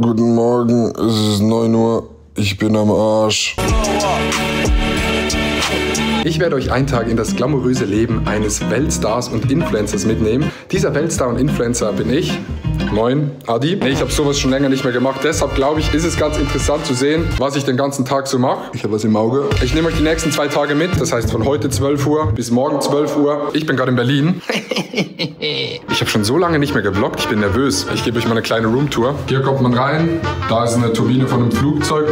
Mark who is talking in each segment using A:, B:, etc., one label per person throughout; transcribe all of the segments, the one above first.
A: Guten Morgen, es ist 9 Uhr. Ich bin am Arsch. Ich werde euch einen Tag in das glamouröse Leben eines Weltstars und Influencers mitnehmen. Dieser Weltstar und Influencer bin ich. Moin, Adi. Ich habe sowas schon länger nicht mehr gemacht. Deshalb glaube ich, ist es ganz interessant zu sehen, was ich den ganzen Tag so mache. Ich habe was im Auge. Ich nehme euch die nächsten 2 Tage mit. Das heißt von heute 12 Uhr bis morgen 12 Uhr. Ich bin gerade in Berlin. Ich habe schon so lange nicht mehr gevloggt. Ich bin nervös. Ich gebe euch mal eine kleine Roomtour. Hier kommt man rein. Da ist eine Turbine von einem Flugzeug.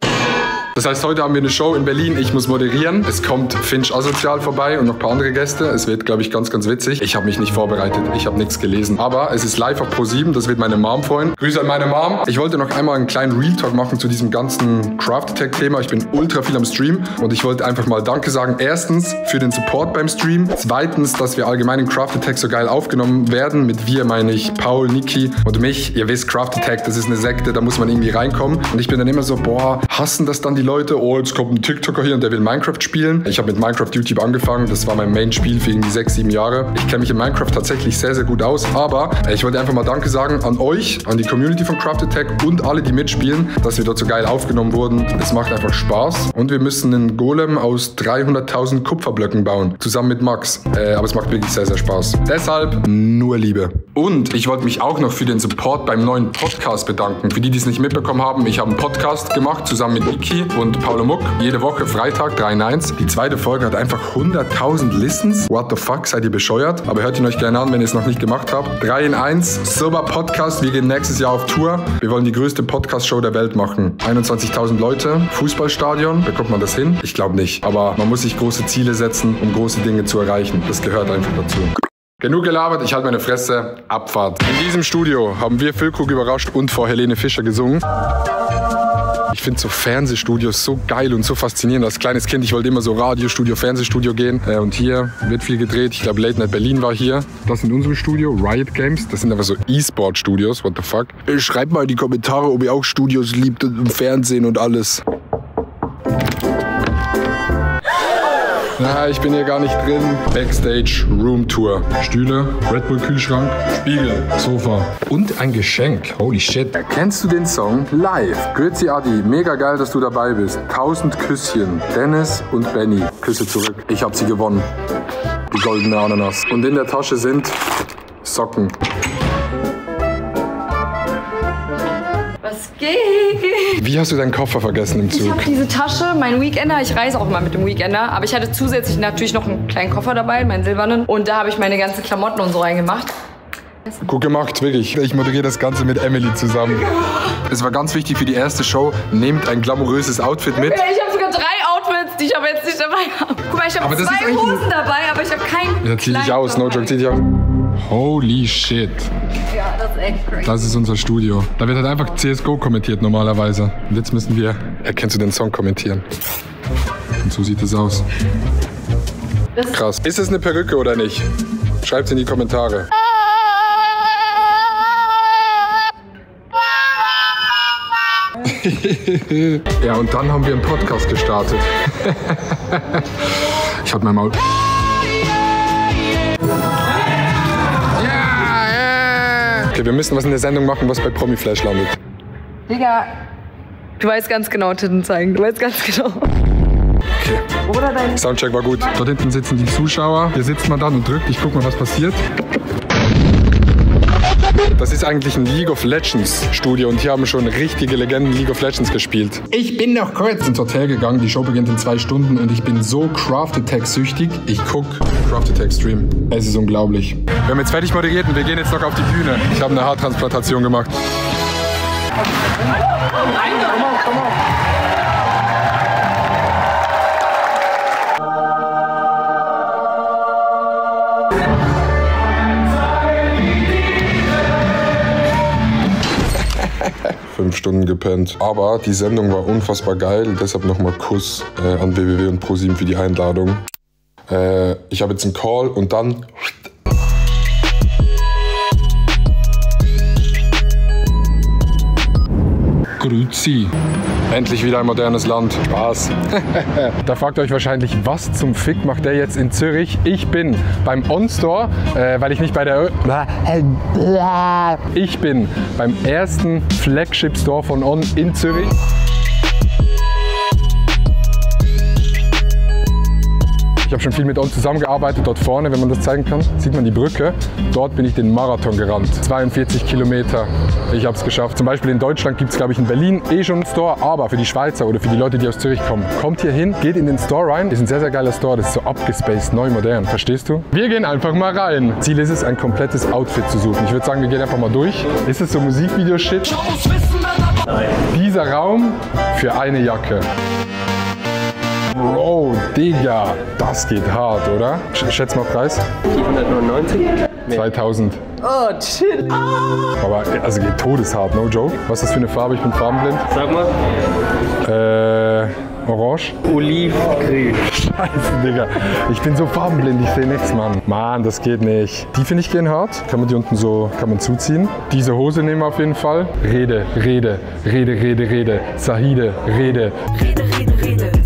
A: Das heißt, heute haben wir eine Show in Berlin. Ich muss moderieren. Es kommt Finch Asozial vorbei und noch ein paar andere Gäste. Es wird, glaube ich, ganz, ganz witzig. Ich habe mich nicht vorbereitet. Ich habe nichts gelesen. Aber es ist live auf Pro7. Das wird meine Mom freuen. Grüße an meine Mom. Ich wollte noch einmal einen kleinen Real Talk machen zu diesem ganzen Craft-Attack-Thema. Ich bin ultra viel am Stream und ich wollte einfach mal Danke sagen. Erstens für den Support beim Stream. Zweitens, dass wir allgemein in Craft-Attack so geil aufgenommen werden. Mit wir meine ich Paul, Niki und mich. Ihr wisst, Craft-Attack, das ist eine Sekte. Da muss man irgendwie reinkommen. Und ich bin dann immer so, boah, hassen das dann die Leute? Oh, jetzt kommt ein TikToker hier und der will Minecraft spielen. Ich habe mit Minecraft YouTube angefangen. Das war mein Main-Spiel für irgendwie 6, 7 Jahre. Ich kenne mich in Minecraft tatsächlich sehr, sehr gut aus. Aber ich wollte einfach mal Danke sagen an euch, an die Community von Craft Attack und alle, die mitspielen, dass wir dort so geil aufgenommen wurden. Es macht einfach Spaß. Und wir müssen einen Golem aus 300.000 Kupferblöcken bauen. Zusammen mit Max. Aber es macht wirklich sehr, sehr Spaß. Deshalb nur Liebe. Und ich wollte mich auch noch für den Support beim neuen Podcast bedanken. Für die, die es nicht mitbekommen haben, ich habe einen Podcast gemacht, zusammen mit Niki und Paul Muck. Jede Woche Freitag 3 in 1. Die zweite Folge hat einfach 100.000 Listens. What the fuck, seid ihr bescheuert? Aber hört ihn euch gerne an, wenn ihr es noch nicht gemacht habt. 3 in 1, super Podcast. Wir gehen nächstes Jahr auf Tour. Wir wollen die größte Podcast-Show der Welt machen. 21.000 Leute, Fußballstadion. Bekommt man das hin? Ich glaube nicht. Aber man muss sich große Ziele setzen, um große Dinge zu erreichen. Das gehört einfach dazu. Genug gelabert, ich halte meine Fresse. Abfahrt. In diesem Studio haben wir Füllkrug überrascht und vor Helene Fischer gesungen. Ich finde so Fernsehstudios so geil und so faszinierend. Als kleines Kind, ich wollte immer so Radiostudio, Fernsehstudio gehen. Und hier wird viel gedreht. Ich glaube, Late Night Berlin war hier. Das sind unsere Studio, Riot Games. Das sind aber so E-Sport-Studios, what the fuck. Schreibt mal in die Kommentare, ob ihr auch Studios liebt und Fernsehen und alles. Na, ich bin hier gar nicht drin. Backstage, Roomtour. Stühle, Red Bull Kühlschrank, Spiegel, Sofa und ein Geschenk. Holy shit. Kennst du den Song? Live. Grüezi Adi, mega geil, dass du dabei bist. 1000 Küsschen. Dennis und Benny. Küsse zurück. Ich hab sie gewonnen. Die goldene Ananas. Und in der Tasche sind Socken.
B: Was geht?
A: Wie hast du deinen Koffer vergessen im Zug?
B: Ich habe diese Tasche, mein Weekender. Ich reise auch immer mit dem Weekender. Aber ich hatte zusätzlich natürlich noch einen kleinen Koffer dabei, meinen silbernen. Und da habe ich meine ganzen Klamotten und so reingemacht.
A: Gut gemacht, wirklich. Ich moderiere das Ganze mit Emily zusammen. Es war ganz wichtig für die erste Show. Nehmt ein glamouröses Outfit mit.
B: Ich habe sogar 3 Outfits, die ich aber jetzt nicht dabei habe. Guck mal, ich habe 2 Hosen dabei, aber ich habe keinen.
A: Ja, zieh dich aus, no joke, zieh dich aus. Holy shit.
B: Ja, das ist echt crazy.
A: Das ist unser Studio. Da wird halt einfach CSGO kommentiert normalerweise. Und jetzt müssen wir, erkennst du den Song, kommentieren. Und so sieht es aus. Krass. Ist es eine Perücke oder nicht? Schreibt's in die Kommentare. Ja, und dann haben wir einen Podcast gestartet. Ich hab mein Maul. Okay, wir müssen was in der Sendung machen, was bei Promiflash landet.
B: Digga, du weißt ganz genau Titten zeigen. Du weißt ganz genau.
A: Okay.
B: Oder dein
A: Soundcheck war gut. Dort hinten sitzen die Zuschauer. Hier sitzt man dann und drückt. Ich guck mal, was passiert. Das ist eigentlich ein League of Legends Studio und hier haben schon richtige Legenden League of Legends gespielt. Ich bin noch kurz ins Hotel gegangen. Die Show beginnt in 2 Stunden und ich bin so Craft Attack süchtig. Ich guck Craft Attack Stream. Es ist unglaublich. Wir haben jetzt fertig moderiert und wir gehen jetzt noch auf die Bühne. Ich habe eine Haartransplantation gemacht. Komm auf. Fünf Stunden gepennt. Aber die Sendung war unfassbar geil. Deshalb nochmal Kuss an WWW und Pro7 für die Einladung. Ich habe jetzt einen Call und dann... Grüezi. Endlich wieder ein modernes Land. Spaß. Da fragt ihr euch wahrscheinlich, was zum Fick macht der jetzt in Zürich? Ich bin beim On-Store, weil ich nicht bei der... Ich bin beim ersten Flagship-Store von On in Zürich. Ich habe schon viel mit On zusammengearbeitet, dort vorne, wenn man das zeigen kann, sieht man die Brücke. Dort bin ich den Marathon gerannt, 42 Kilometer. Ich habe es geschafft. Zum Beispiel in Deutschland gibt es, glaube ich, in Berlin schon einen Store, aber für die Schweizer oder für die Leute, die aus Zürich kommen, kommt hier hin, geht in den Store rein. Das ist ein sehr, sehr geiler Store, das ist so abgespaced, neu, modern, verstehst du? Wir gehen einfach mal rein. Ziel ist es, ein komplettes Outfit zu suchen. Ich würde sagen, wir gehen einfach mal durch. Ist es so Musikvideo-Shit? Nein. Dieser Raum für eine Jacke. Bro, Digga, das geht hart, oder? Schätz mal Preis.
C: 499?
A: 2000.
C: Oh, chill.
A: Aber also geht todeshart, no joke. Was ist das für eine Farbe? Ich bin farbenblind.
C: Sag mal.
A: Orange.
C: Olivgrün.
A: Scheiße, Digga. Ich bin so farbenblind, ich sehe nichts, Mann. Mann, das geht nicht. Die finde ich gehen hart. Kann man die unten so, kann man zuziehen. Diese Hose nehmen wir auf jeden Fall. Rede. Sahide, Rede.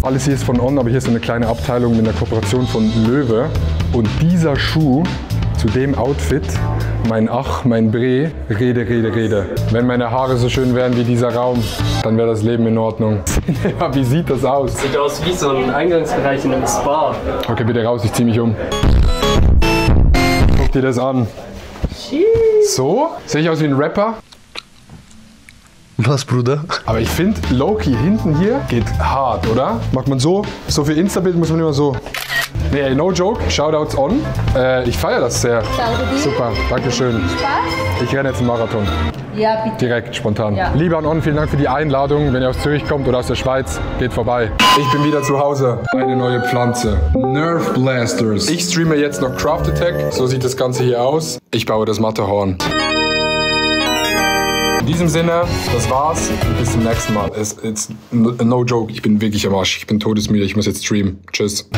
A: Alles hier ist von On, aber hier ist so eine kleine Abteilung mit einer Kooperation von Löwe. Und dieser Schuh zu dem Outfit, mein Ach, mein Bre, Rede. Wenn meine Haare so schön wären wie dieser Raum, dann wäre das Leben in Ordnung. Wie sieht das aus?
C: Sieht aus wie so ein Eingangsbereich in einem Spa.
A: Okay, bitte raus, ich zieh mich um. Guck dir das an. So? Sehe ich aus wie ein Rapper?
D: Was, Bruder?
A: Aber ich finde, Low-Key hinten hier geht hart, oder? Macht man so? So für Insta-Bild muss man immer so. Nee, no joke. Shoutouts On. Ich feiere das sehr. Super, dankeschön.
B: Spaß?
A: Ich renne jetzt einen Marathon.
B: Ja, bitte.
A: Direkt, spontan.
B: Ja.
A: Lieber On, vielen Dank für die Einladung. Wenn ihr aus Zürich kommt oder aus der Schweiz, geht vorbei. Ich bin wieder zu Hause. Eine neue Pflanze. Nerf Blasters. Ich streame jetzt noch Craft Attack. So sieht das Ganze hier aus. Ich baue das Matterhorn. In diesem Sinne, das war's und bis zum nächsten Mal. It's no joke, ich bin wirklich am Arsch. Ich bin todesmüde, ich muss jetzt streamen. Tschüss.